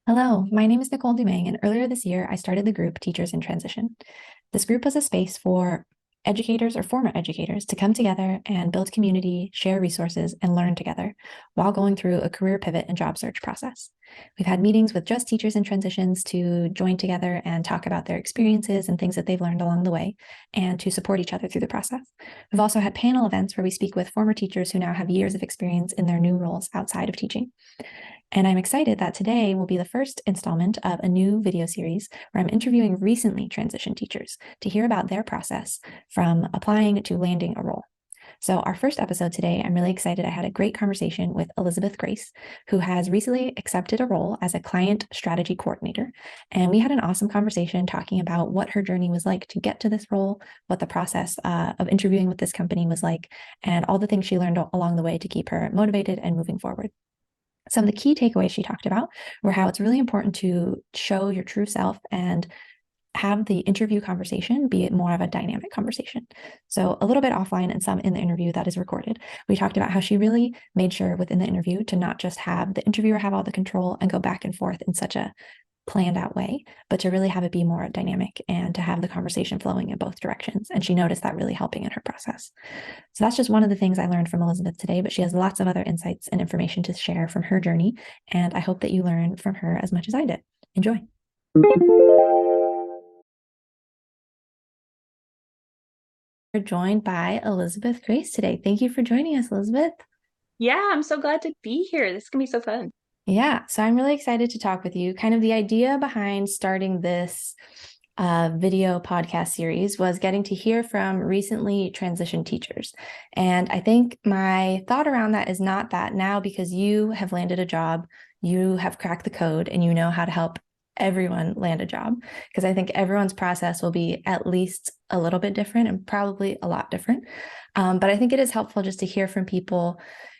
Hello, my name is Nicole Dumang, and earlier this year I started the group Teachers in Transition. This group was a space for educators or former educators to come together and build community, share resources, and learn together while going through a career pivot and job search process. We've had meetings with just teachers in transitions to join together and talk about their experiences and things that they've learned along the way and to support each other through the process. We've also had panel events where we speak with former teachers who now have years of experience in their new roles outside of teaching. And I'm excited that today will be the first installment of a new video series where I'm interviewing recently transitioned teachers to hear about their process from applying to landing a role. So, our first episode today, I'm really excited. I had a great conversation with Elizabeth Grace, who has recently accepted a role as a client strategy coordinator. And we had an awesome conversation talking about what her journey was like to get to this role, what the process of interviewing with this company was like, and all the things she learned along the way to keep her motivated and moving forward. Some of the key takeaways she talked about were how it's really important to show your true self and have the interview conversation be more of a dynamic conversation. So, a little bit offline and some in the interview that is recorded. We talked about how she really made sure within the interview to not just have the interviewer have all the control and go back and forth in such a planned out way, but to really have it be more dynamic and to have the conversation flowing in both directions. And she noticed that really helping in her process. So that's just one of the things I learned from Elizabeth today, but she has lots of other insights and information to share from her journey. And I hope that you learn from her as much as I did. Enjoy. We're joined by Elizabeth Grace today. Thank you for joining us, Elizabeth. Yeah, I'm so glad to be here. This is gonna be so fun. Yeah, so I'm really excited to talk with you. Kind of the idea behind starting this video podcast series was getting to hear from recently transitioned teachers. And I think my thought around that is not that now because you have landed a job, you have cracked the code, and you know how to help everyone land a job. Because I think everyone's process will be at least a little bit different and probably a lot different. But I think it is helpful just to hear from people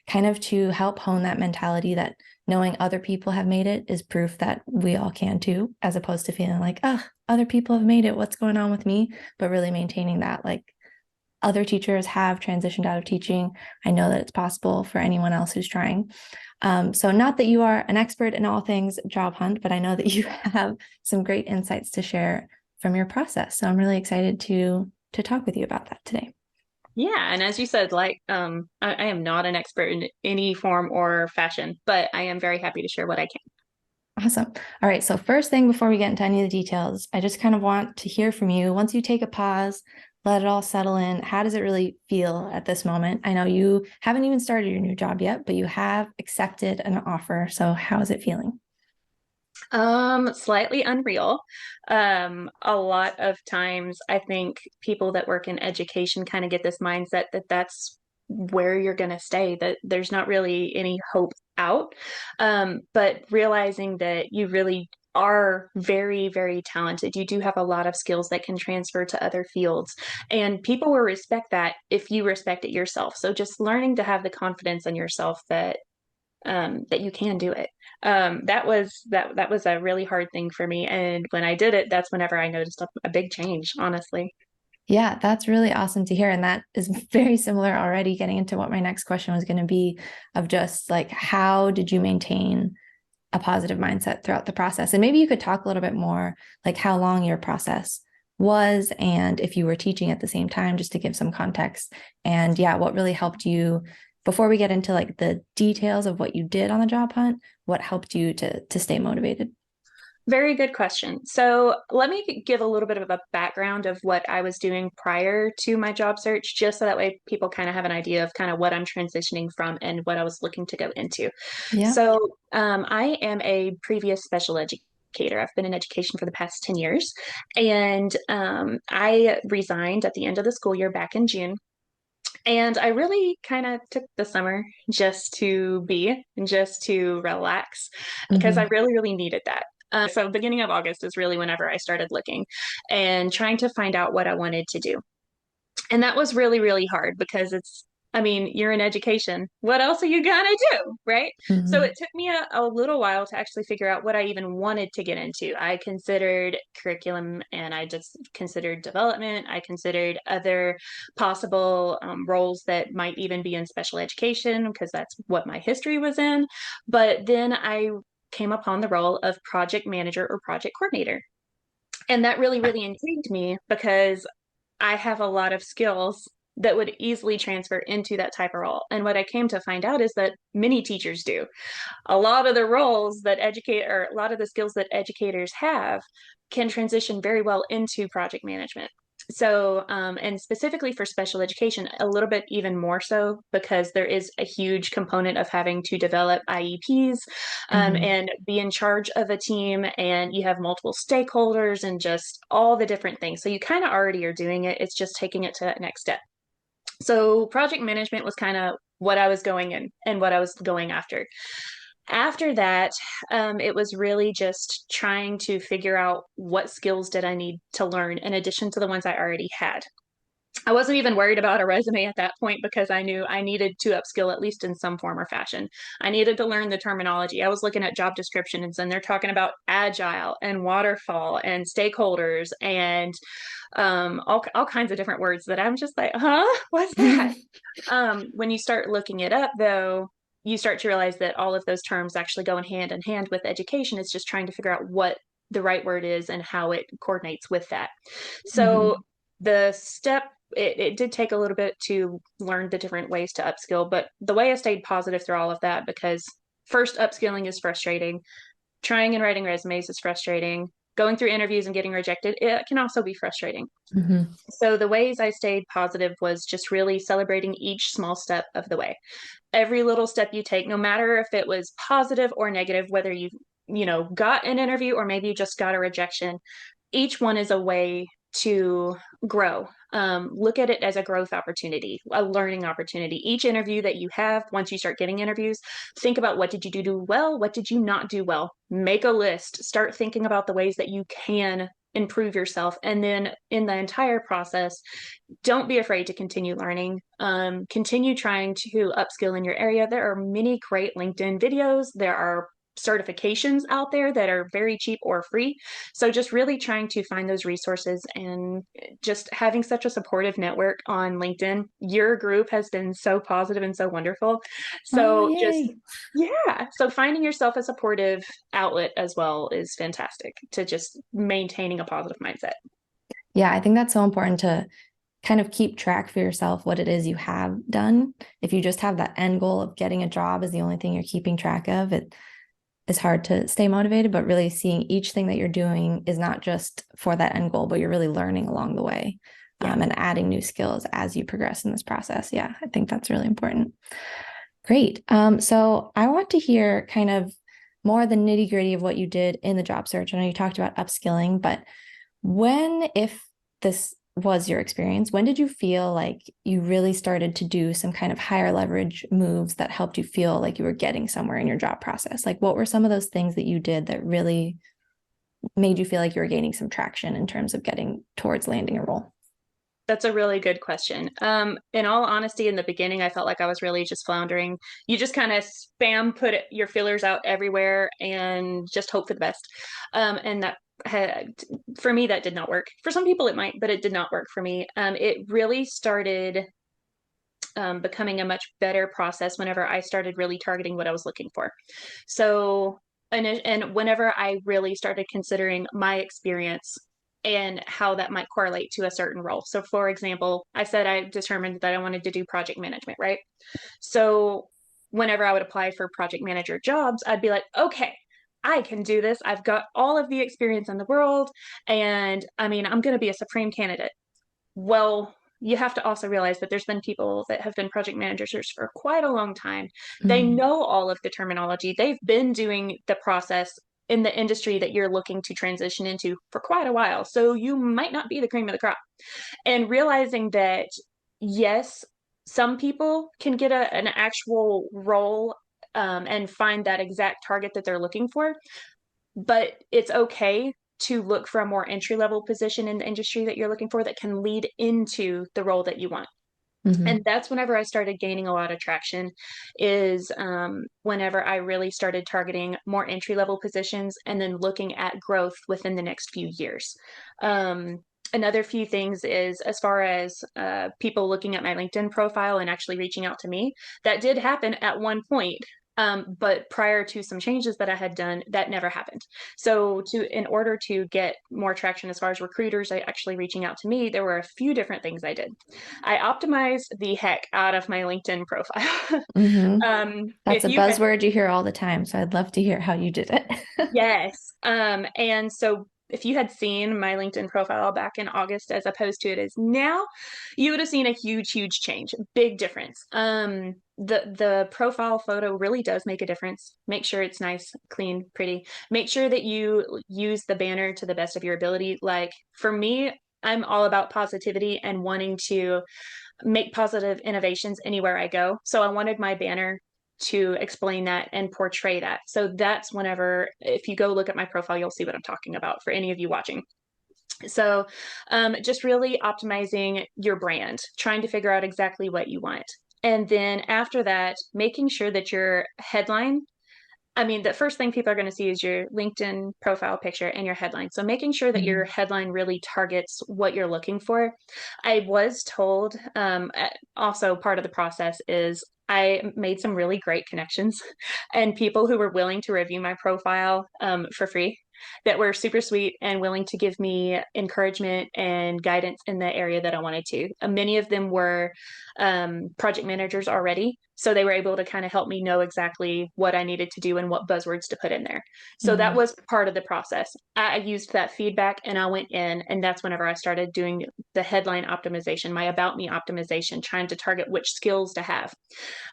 kind of to help hone that mentality that knowing other people have made it is proof that we all can too, as opposed to feeling like, oh, other people have made it. What's going on with me? But really maintaining that, like, other teachers have transitioned out of teaching. I know that it's possible for anyone else who's trying. So, not that you are an expert in all things job hunt, but I know that you have some great insights to share from your process. So, I'm really excited to talk with you about that today. Yeah, and as you said, I am not an expert in any form or fashion, but I am very happy to share what I can. Awesome. All right. So, first thing before we get into any of the details, I just kind of want to hear from you. Once you take a pause, let it all settle in. How does it really feel at this moment? I know you haven't even started your new job yet, but you have accepted an offer. So, how is it feeling? Slightly unreal. A lot of times I think people that work in education kind of get this mindset that that's where you're going to stay, that there's not really any hope out. But realizing that you really are very, very talented. You do have a lot of skills that can transfer to other fields, and people will respect that if you respect it yourself. So just learning to have the confidence in yourself that you can do it. That was a really hard thing for me, and when I did it, that's whenever I noticed a big change, honestly. Yeah, that's really awesome to hear. And that is very similar already getting into what my next question was going to be of just like, how did you maintain a positive mindset throughout the process? And maybe you could talk a little bit more like how long your process was and if you were teaching at the same time, just to give some context. And yeah, what really helped you before we get into like the details of what you did on the job hunt, what helped you to stay motivated? Very good question. So let me give a little bit of a background of what I was doing prior to my job search, just so that way people kind of have an idea of kind of what I'm transitioning from and what I was looking to go into. Yeah. I am a previous special educator. I've been in education for the past 10 years. And I resigned at the end of the school year back in June. And I really kind of took the summer just to be and just to relax because I Mm-hmm. really, really needed that. So, beginning of August is really whenever I started looking and trying to find out what I wanted to do. And that was really, really hard because I mean, you're in education. What else are you gonna do? Right. So Mm-hmm. it took me a little while to actually figure out what I even wanted to get into. I considered curriculum and I just considered development. I considered other possible roles that might even be in special education because that's what my history was in. But then I came upon the role of project manager or project coordinator. And that really, really intrigued me because I have a lot of skills that would easily transfer into that type of role. And what I came to find out is that many teachers do. A lot of the roles that educate, or a lot of the skills that educators have can transition very well into project management. So, and specifically for special education, a little bit even more so because there is a huge component of having to develop IEPs Mhm. and be in charge of a team, and you have multiple stakeholders and just all the different things. So you kind of already are doing it. It's just taking it to that next step. So project management was kind of what I was going in and what I was going after. After that, it was really just trying to figure out what skills did I need to learn in addition to the ones I already had. I wasn't even worried about a resume at that point because I knew I needed to upskill at least in some form or fashion. I needed to learn the terminology. I was looking at job descriptions and they're talking about agile and waterfall and stakeholders and all kinds of different words that I'm just like, huh, what's that? When you start looking it up, though, you start to realize that all of those terms actually go in hand with education. It's just trying to figure out what the right word is and how it coordinates with that. So Mhm. the step, it did take a little bit to learn the different ways to upskill, but the way I stayed positive through all of that, because first upskilling is frustrating, trying and writing resumes is frustrating, going through interviews and getting rejected, it can also be frustrating. Mhm. So the ways I stayed positive was just really celebrating each small step of the way. Every little step you take, no matter if it was positive or negative, whether you got an interview or maybe you just got a rejection, each one is a way to grow. Look at it as a growth opportunity, a learning opportunity. Each interview that you have, once you start getting interviews, think about what did you do well? What did you not do well? Make a list. Start thinking about the ways that you can improve yourself. And then in the entire process, don't be afraid to continue learning. Continue trying to upskill in your area. There are many great LinkedIn videos. There are certifications out there that are very cheap or free. So just really trying to find those resources and just having such a supportive network on LinkedIn. Your group has been so positive and so wonderful. Oh, So just, yay. yeah. So finding yourself a supportive outlet as well is fantastic to just maintaining a positive mindset. Yeah, I think that's so important to kind of keep track for yourself what it is you have done. If you just have that end goal of getting a job as the only thing you're keeping track of, it is hard to stay motivated, but really seeing each thing that you're doing is not just for that end goal, but you're really learning along the way, Yeah. and adding new skills as you progress in this process. Yeah, I think that's really important. Great. So I want to hear kind of more the nitty gritty of what you did in the job search. I know you talked about upskilling, but when, if this was your experience, when did you feel like you really started to do some kind of higher leverage moves that helped you feel like you were getting somewhere in your job process? Like, what were some of those things that you did that really made you feel like you were gaining some traction in terms of getting towards landing a role? That's a really good question. In all honesty, in the beginning, I felt like I was really just floundering. You just kind of your feelers out everywhere and just hope for the best. And that had, for me, that did not work. For some people, it might, but it did not work for me. It really started becoming a much better process whenever I started really targeting what I was looking for. So, and whenever I really started considering my experience and how that might correlate to a certain role. So, for example, I said I determined that I wanted to do project management, right? So, whenever I would apply for project manager jobs, I'd be like, okay, I can do this. I've got all of the experience in the world. And I mean, I'm going to be a supreme candidate. Well, you have to also realize that there's been people that have been project managers for quite a long time. They Mm-hmm. know all of the terminology. They've been doing the process in the industry that you're looking to transition into for quite a while. So you might not be the cream of the crop. And realizing that, yes, some people can get an actual role and find that exact target that they're looking for, but it's okay to look for a more entry level position in the industry that you're looking for that can lead into the role that you want. Mm-hmm. And that's whenever I started gaining a lot of traction is whenever I really started targeting more entry level positions and then looking at growth within the next few years. Another few things is as far as people looking at my LinkedIn profile and actually reaching out to me, that did happen at one point. But prior to some changes that I had done, that never happened. So in order to get more traction as far as recruiters actually reaching out to me, there were a few different things I did. I optimized the heck out of my LinkedIn profile. Mm-hmm. That's If a you had buzzword you hear all the time. So I'd love to hear how you did it. Yes. And so if you had seen my LinkedIn profile back in August as opposed to it is now, you would have seen a huge, huge change, big difference. The profile photo really does make a difference. Make sure it's nice, clean, pretty. Make sure that you use the banner to the best of your ability. Like for me, I'm all about positivity and wanting to make positive innovations anywhere I go. So I wanted my banner to explain that and portray that. So that's whenever, if you go look at my profile, you'll see what I'm talking about for any of you watching. So just really optimizing your brand, trying to figure out exactly what you want. And then after that, making sure that your headline, I mean, the first thing people are going to see is your LinkedIn profile picture and your headline. So making sure that your headline really targets what you're looking for. I was told, also part of the process is I made some really great connections and people who were willing to review my profile for free that were super sweet and willing to give me encouragement and guidance in the area that I wanted to. Many of them were project managers already. So they were able to kind of help me know exactly what I needed to do and what buzzwords to put in there. So that was part of the process. I used that feedback and I went in, and that's whenever I started doing the headline optimization, my about me optimization, trying to target which skills to have.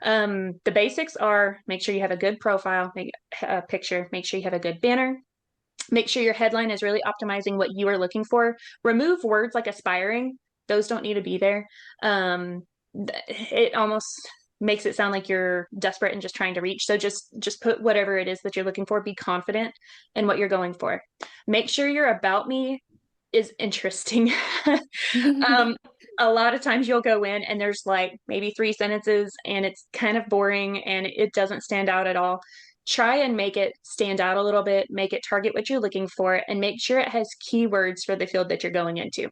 The basics are make sure you have a good profile, make a picture, make sure you have a good banner, make sure your headline is really optimizing what you are looking for. Remove words like aspiring, those don't need to be there. It almost makes it sound like you're desperate and just trying to reach. So just put whatever it is that you're looking for. Be confident in what you're going for. Make sure your about me is interesting. A lot of times you'll go in and there's like maybe 3 sentences and it's kind of boring and it doesn't stand out at all. Try and make it stand out a little bit, make it target what you're looking for, and make sure it has keywords for the field that you're going into.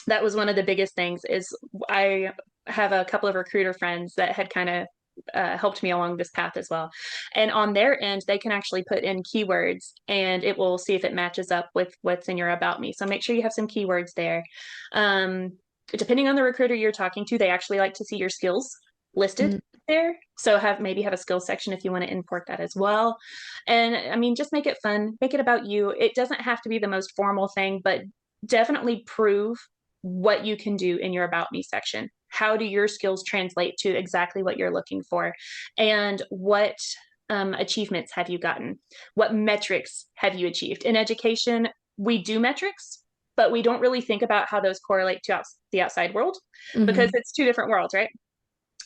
That was one of the biggest things is I have a couple of recruiter friends that had kind of helped me along this path as well. And on their end, they can actually put in keywords and it will see if it matches up with what's in your about me. So make sure you have some keywords there. Depending on the recruiter you're talking to, they actually like to see your skills listed there. So maybe have a skills section if you want to import that as well. And I mean, just make it fun, make it about you. It doesn't have to be the most formal thing, but definitely prove what you can do in your about me section. How do your skills translate to exactly what you're looking for? And what achievements have you gotten? What metrics have you achieved? In education, we do metrics, but we don't really think about how those correlate to the outside world because it's two different worlds, right?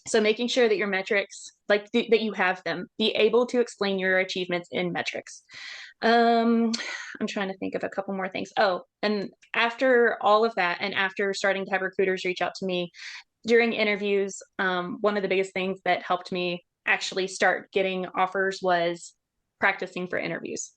So making sure that your metrics, like that you have them, be able to explain your achievements in metrics. I'm trying to think of a couple more things. Oh, and after all of that, and after starting to have recruiters reach out to me during interviews, one of the biggest things that helped me actually start getting offers was practicing for interviews.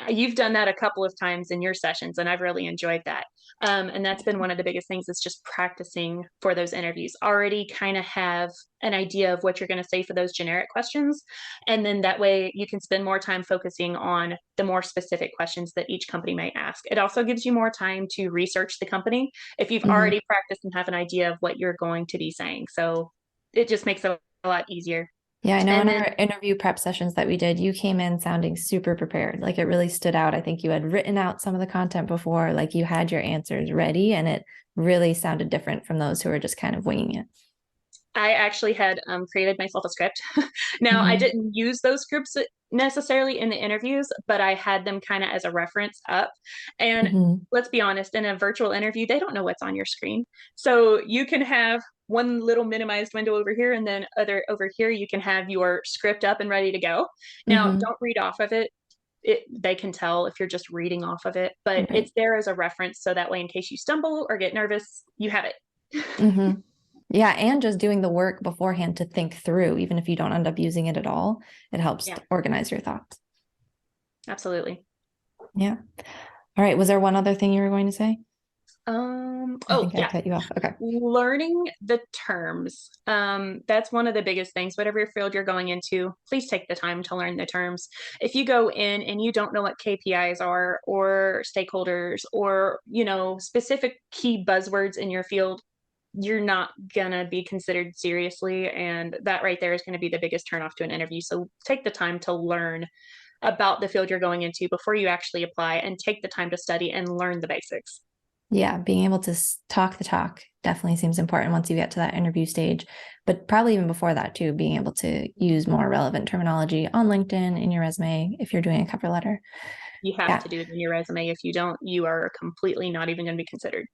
You've done that a couple of times in your sessions and I've really enjoyed that. And that's been one of the biggest things is just practicing for those interviews. Already kind of have an idea of what you're going to say for those generic questions. And then that way you can spend more time focusing on the more specific questions that each company might ask. It also gives you more time to research the company if you've already practiced and have an idea of what you're going to be saying. So it just makes it a lot easier. Yeah, I know in our interview prep sessions that we did, you came in sounding super prepared. Like it really stood out. I think you had written out some of the content before, like you had your answers ready, and it really sounded different from those who were just kind of winging it. I actually had created myself a script. Now, I didn't use those scripts necessarily in the interviews, but I had them kind of as a reference up. And let's be honest, in a virtual interview, they don't know what's on your screen. So you can have one little minimized window over here, and then other over here, you can have your script up and ready to go. Now, don't read off of it. They can tell if you're just reading off of it, but it's there as a reference. So that way, in case you stumble or get nervous, you have it. Yeah, and just doing the work beforehand to think through, even if you don't end up using it at all, it helps to organize your thoughts. Absolutely. Yeah. All right. Was there one other thing you were going to say? I Oh think I yeah, cut you off. Okay. learning the terms. That's one of the biggest things. Whatever field you're going into, please take the time to learn the terms. If you go in and you don't know what KPIs are or stakeholders or, specific key buzzwords in your field, you're not gonna be considered seriously. And that right there is going to be the biggest turnoff to an interview. So take the time to learn about the field you're going into before you actually apply and take the time to study and learn the basics. Yeah, being able to talk the talk definitely seems important once you get to that interview stage, but probably even before that too, being able to use more relevant terminology on LinkedIn in your resume if you're doing a cover letter. You have Yeah. to do it in your resume. If you don't, you are completely not even going to be considered.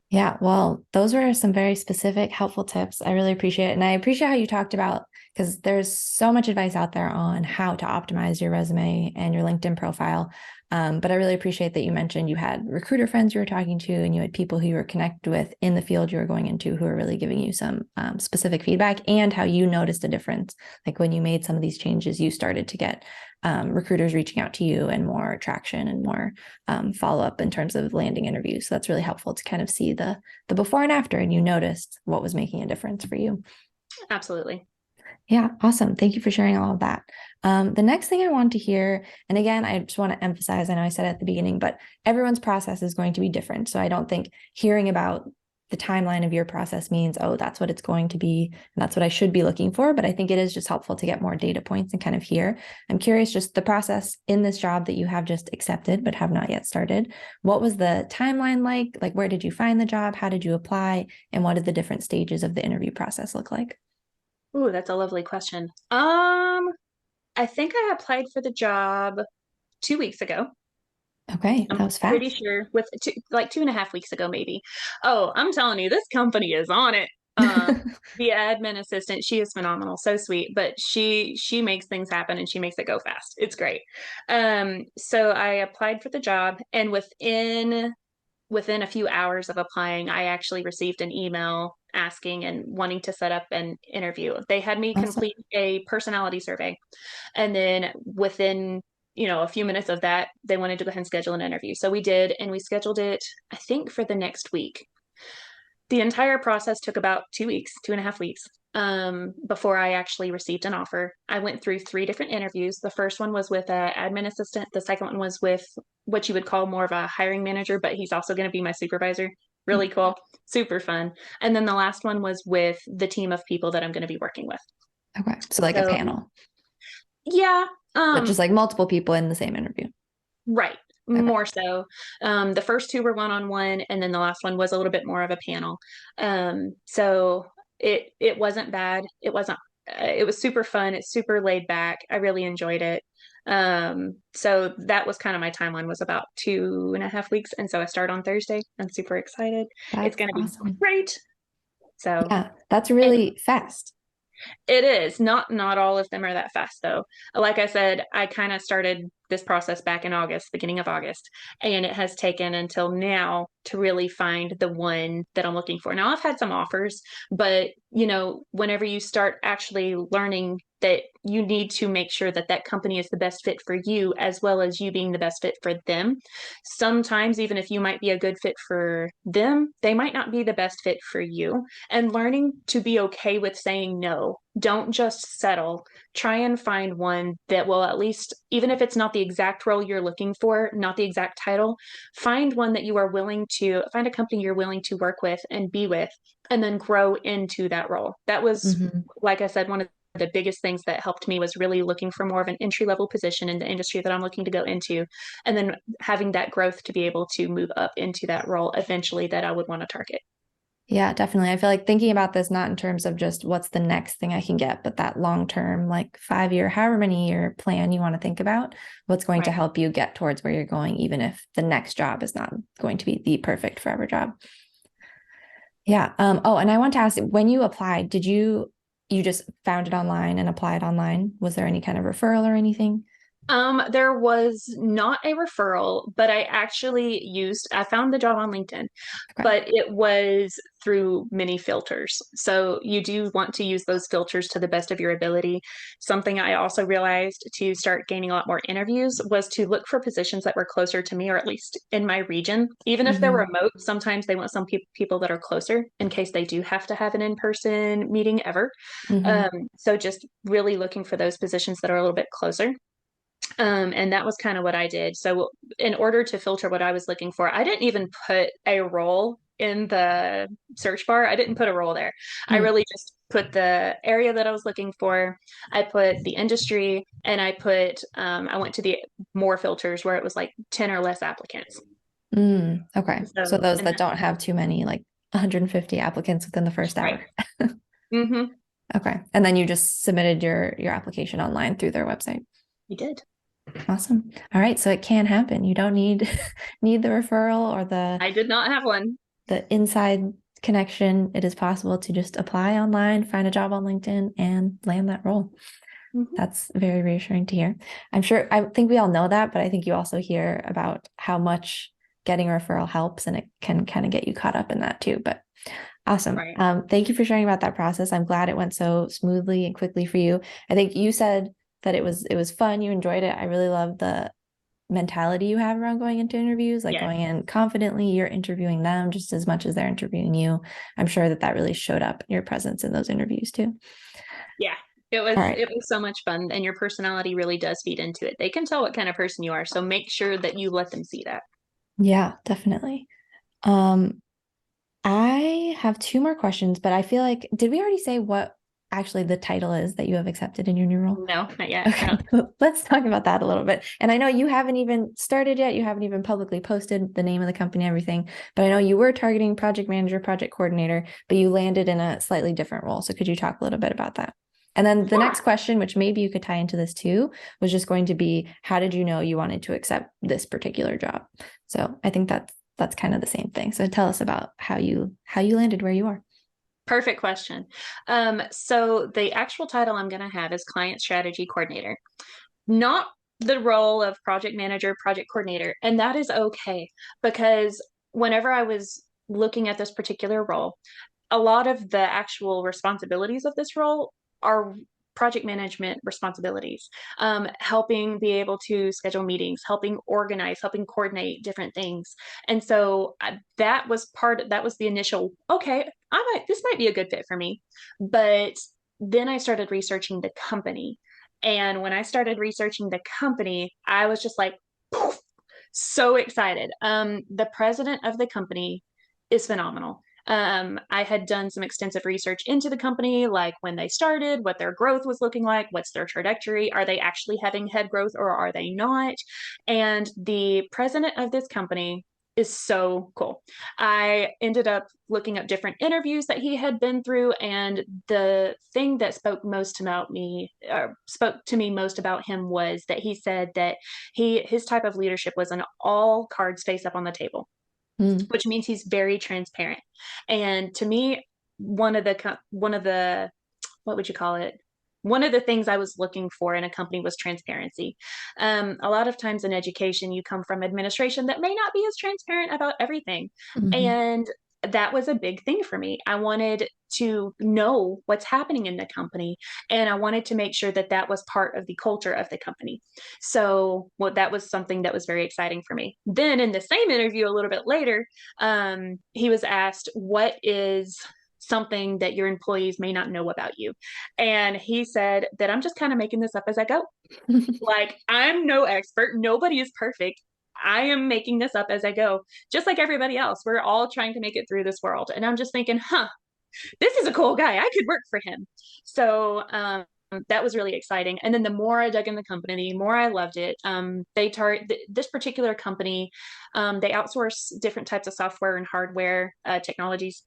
Yeah, well, those were some very specific, helpful tips. I really appreciate it. And I appreciate how you talked about, because there's so much advice out there on how to optimize your resume and your LinkedIn profile. But I really appreciate that you mentioned you had recruiter friends you were talking to, and you had people who you were connected with in the field you were going into who are really giving you some specific feedback, and how you noticed a difference. Like when you made some of these changes, you started to get recruiters reaching out to you and more traction and more follow up in terms of landing interviews. So that's really helpful to kind of see the before and after, and you noticed what was making a difference for you. Absolutely. Yeah, awesome. Thank you for sharing all of that. The next thing I want to hear, and again, I just want to emphasize, I know I said it at the beginning, but everyone's process is going to be different. So I don't think hearing about the timeline of your process means, oh, that's what it's going to be, and that's what I should be looking for. But I think it is just helpful to get more data points and kind of hear. I'm curious, just the process in this job that you have just accepted but have not yet started. What was the timeline like? Like, where did you find the job? How did you apply? And what did the different stages of the interview process look like? Ooh, that's a lovely question. I think I applied for the job 2 weeks ago. Okay, I'm that was pretty fast. sure like 2.5 weeks ago, maybe. Oh, I'm telling you, this company is on it. The admin assistant, she is phenomenal, so sweet, but she makes things happen and she makes it go fast. It's great. So I applied for the job, and within a few hours of applying, I actually received an email asking and wanting to set up an interview. They had me Awesome. complete a personality survey. And then within, a few minutes of that, they wanted to go ahead and schedule an interview. So we did, and we scheduled it, I think, for the next week. The entire process took about 2 weeks, 2.5 weeks, before I actually received an offer. I went through three different interviews. The first one was with an admin assistant. The second one was with what you would call more of a hiring manager, but he's also going to be my supervisor. Really cool, super fun. And then the last one was with the team of people that I'm going to be working with. Okay, so like a So panel, yeah, but just like multiple people in the same interview. right. Okay. More so. The first two were one-on-one, and then the last one was a little bit more of a panel. So it wasn't bad. It was super fun. It's super laid back. I really enjoyed it. So that was kind of my timeline, was about 2.5 weeks. And so I start on Thursday. I'm super excited. It's That's gonna be awesome. great. So Yeah, that's and really fast. it is not all of them are that fast though. Like I said, I kind of started this process back in August, beginning of August, and it has taken until now to really find the one that I'm looking for. Now I've had some offers, but whenever you start actually learning that you need to make sure that that company is the best fit for you as well as you being the best fit for them. Sometimes even if you might be a good fit for them, they might not be the best fit for you, and learning to be okay with saying no. Don't just settle. Try and find one that will, at least, even if it's not the exact role you're looking for, not the exact title, find one that you are willing to find a company you're willing to work with and be with, and then grow into that role. That was, Hmm. like I said, one of the biggest things that helped me was really looking for more of an entry level position in the industry that I'm looking to go into, and then having that growth to be able to move up into that role eventually that I would want to target. Yeah, definitely. I feel like thinking about this not in terms of just what's the next thing I can get, but that long term, like 5 year, however many year plan you want to think about, what's going to Right. help you get towards where you're going, even if the next job is not going to be the perfect forever job. Yeah. Oh, and I want to ask, when you applied, you just found it online and applied online? Was there any kind of referral or anything? There was not a referral, but I found the job on LinkedIn, Okay. but it was through many filters. So you do want to use those filters to the best of your ability. Something I also realized to start gaining a lot more interviews was to look for positions that were closer to me, or at least in my region. Even if they're Hmm. remote, sometimes they want some people that are closer in case they do have to have an in-person meeting ever. Hmm. So just really looking for those positions that are a little bit closer. And that was kind of what I did. So, in order to filter what I was looking for, I didn't even put a role in the search bar. I didn't put a role there. I Mm. really just put the area that I was looking for. I put the industry, and I went to the more filters where it was like 10 or less applicants. Mm. Okay. So So, those and that that's don't have too many, like 150 applicants within the first right. hour. Mm-hmm. Okay. And then you just submitted your application online through their website. You did. Awesome. All right. So it can happen. You don't need need the referral or I did not have one. the inside connection. It is possible to just apply online, find a job on LinkedIn, and land that role. Mm-hmm. That's very reassuring to hear. I'm sure, I think we all know that, but I think you also hear about how much getting a referral helps, and it can kind of get you caught up in that too. But awesome. Right. Thank you for sharing about that process. I'm glad it went so smoothly and quickly for you. I think you said that it was fun. You enjoyed it. I really love the mentality you have around going into interviews, like Yes. going in confidently. You're interviewing them just as much as they're interviewing you. I'm sure that that really showed up in your presence in those interviews too. Yeah. It All was right. it was so much fun, and your personality really does feed into it. They can tell what kind of person you are, so make sure that you let them see that. Yeah, definitely. Um, I have two more questions, but I feel like, did we already say what actually the title is that you have accepted in your new role? No, not yet. Okay, let's talk about that a little bit. And I know you haven't even started yet. You haven't even publicly posted the name of the company, everything. But I know you were targeting project manager, project coordinator, but you landed in a slightly different role. So could you talk a little bit about that? And then the Yeah. next question, which maybe you could tie into this too, was just going to be, how did you know you wanted to accept this particular job? So I think that's kind of the same thing. So tell us about how you landed where you are. Perfect question. So the actual title I'm going to have is client strategy coordinator, not the role of project manager, project coordinator. And that is okay because whenever I was looking at this particular role, a lot of the actual responsibilities of this role are project management responsibilities, helping be able to schedule meetings, helping organize, helping coordinate different things. And so that was the initial, okay, this might be a good fit for me. But then I started researching the company. And when I started researching the company, I was just like, poof, so excited. The president of the company is phenomenal. I had done some extensive research into the company, like when they started, what their growth was looking like, what's their trajectory, are they actually having head growth or are they not? And the president of this company is so cool. I ended up looking up different interviews that he had been through, and the thing that spoke to me most about him was that he said that his type of leadership was an all cards face up on the table, Mm. which means he's very transparent. And to me, one of the what would you call it? One of the things I was looking for in a company was transparency. A lot of times in education, you come from administration that may not be as transparent about everything. Mhm. And that was a big thing for me. I wanted to know what's happening in the company, and I wanted to make sure that that was part of the culture of the company. So, well, that was something that was very exciting for me. Then, in the same interview, a little bit later, he was asked, "What is something that your employees may not know about you?" And he said that I'm just kind of making this up as I go. Like, I'm no expert, nobody is perfect. I am making this up as I go, just like everybody else. We're all trying to make it through this world. And I'm just thinking, this is a cool guy. I could work for him. So that was really exciting. And then the more I dug in the company, the more I loved it. This particular company, they outsource different types of software and hardware technologies.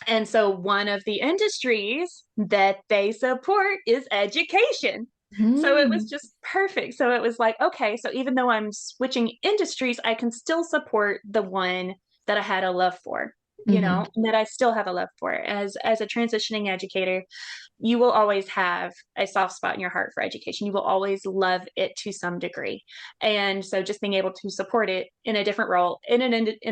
And so one of the industries that they support is education. So it was Mm. just perfect. So it was like, okay, so even though I'm switching industries, I can still support the one that I had a love for. you know, and that I still have a love for. As a transitioning educator, you will always have a soft spot in your heart for education. You will always love it to some degree. And so just being able to support it in a different role in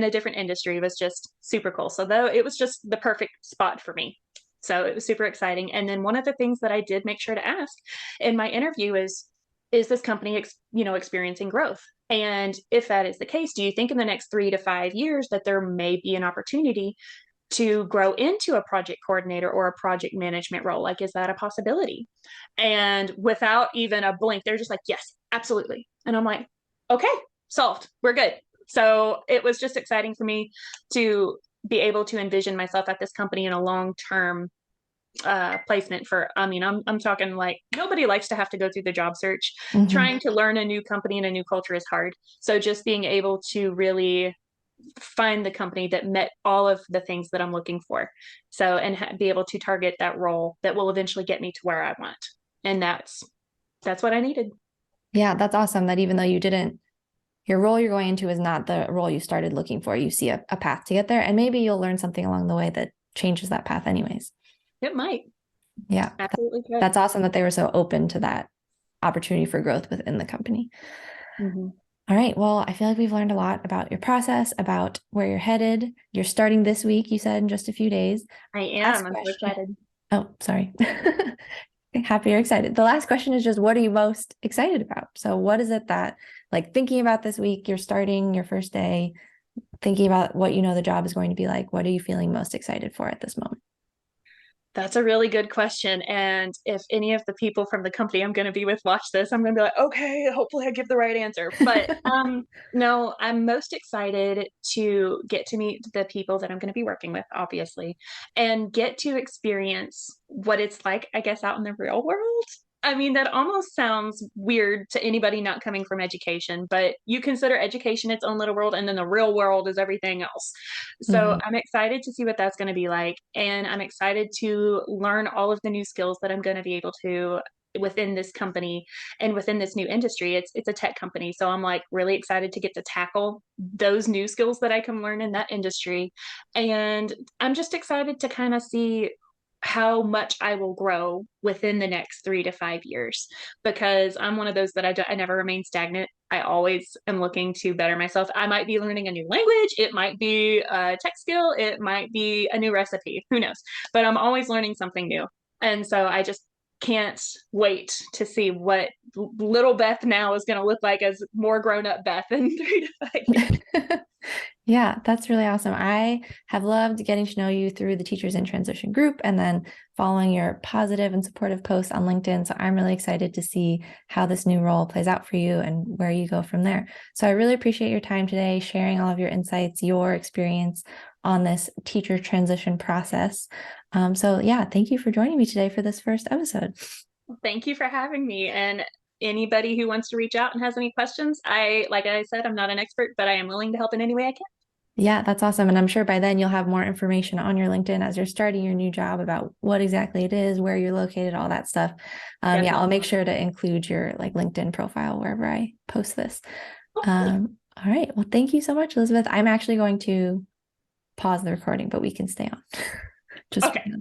a different industry was just super cool. So though it was just the perfect spot for me. So it was super exciting. And then one of the things that I did make sure to ask in my interview is this company experiencing growth? And if that is the case, do you think in the next 3 to 5 years that there may be an opportunity to grow into a project coordinator or a project management role? Like, is that a possibility? And without even a blink, they're just like, yes, absolutely. And I'm like, okay, solved. We're good. So it was just exciting for me to be able to envision myself at this company in a long-term placement for, I mean, I'm talking like nobody likes to have to go through the job search. Trying to learn a new company and a new culture is hard. So just being able to really find the company that met all of the things that I'm looking for. So, and be able to target that role that will eventually get me to where I want. And that's what I needed. Yeah, that's awesome that even though your role you're going into is not the role you started looking for, you see a path to get there, and maybe you'll learn something along the way that changes that path anyways. It might. Yeah, Absolutely could. that's awesome that they were so open to that opportunity for growth within the company. All right. Well, I feel like we've learned a lot about your process, about where you're headed. You're starting this week, you said, in just a few days. I am. I'm so excited. Oh, sorry. Happy you're excited. The last question is just, what are you most excited about? So what is it that, like, thinking about this week, you're starting your first day, thinking about what you know the job is going to be like, what are you feeling most excited for at this moment? That's a really good question. And if any of the people from the company I'm going to be with watch this, I'm going to be like, okay, hopefully I give the right answer. But no, I'm most excited to get to meet the people that I'm going to be working with, obviously, and get to experience what it's like, I guess, out in the real world. I mean, that almost sounds weird to anybody not coming from education, but you consider education its own little world, and then the real world is everything else. So I'm excited to see what that's going to be like. And I'm excited to learn all of the new skills that I'm going to be able to within this company and within this new industry. It's a tech company. So I'm like really excited to get to tackle those new skills that I can learn in that industry. And I'm just excited to kind of see how much I will grow within the next 3 to 5 years, because I'm one of those that I never remain stagnant. I always am looking to better myself. I might be learning a new language. It might be a tech skill. It might be a new recipe. Who knows? But I'm always learning something new. And so I just can't wait to see what little Beth now is going to look like as more grown up Beth in 3 to 5 years. Yeah, that's really awesome. I have loved getting to know you through the Teachers in Transition group and then following your positive and supportive posts on LinkedIn. So I'm really excited to see how this new role plays out for you and where you go from there. So I really appreciate your time today, sharing all of your insights, your experience on this teacher transition process. So yeah, thank you for joining me today for this first episode. Thank you for having me. And anybody who wants to reach out and has any questions, like I said, I'm not an expert, but I am willing to help in any way I can. Yeah, that's awesome. And I'm sure by then you'll have more information on your LinkedIn as you're starting your new job about what exactly it is, where you're located, all that stuff. Yeah, I'll make sure to include your LinkedIn profile wherever I post this. All right. Well, thank you so much, Elizabeth. I'm actually going to pause the recording, but we can stay on just for another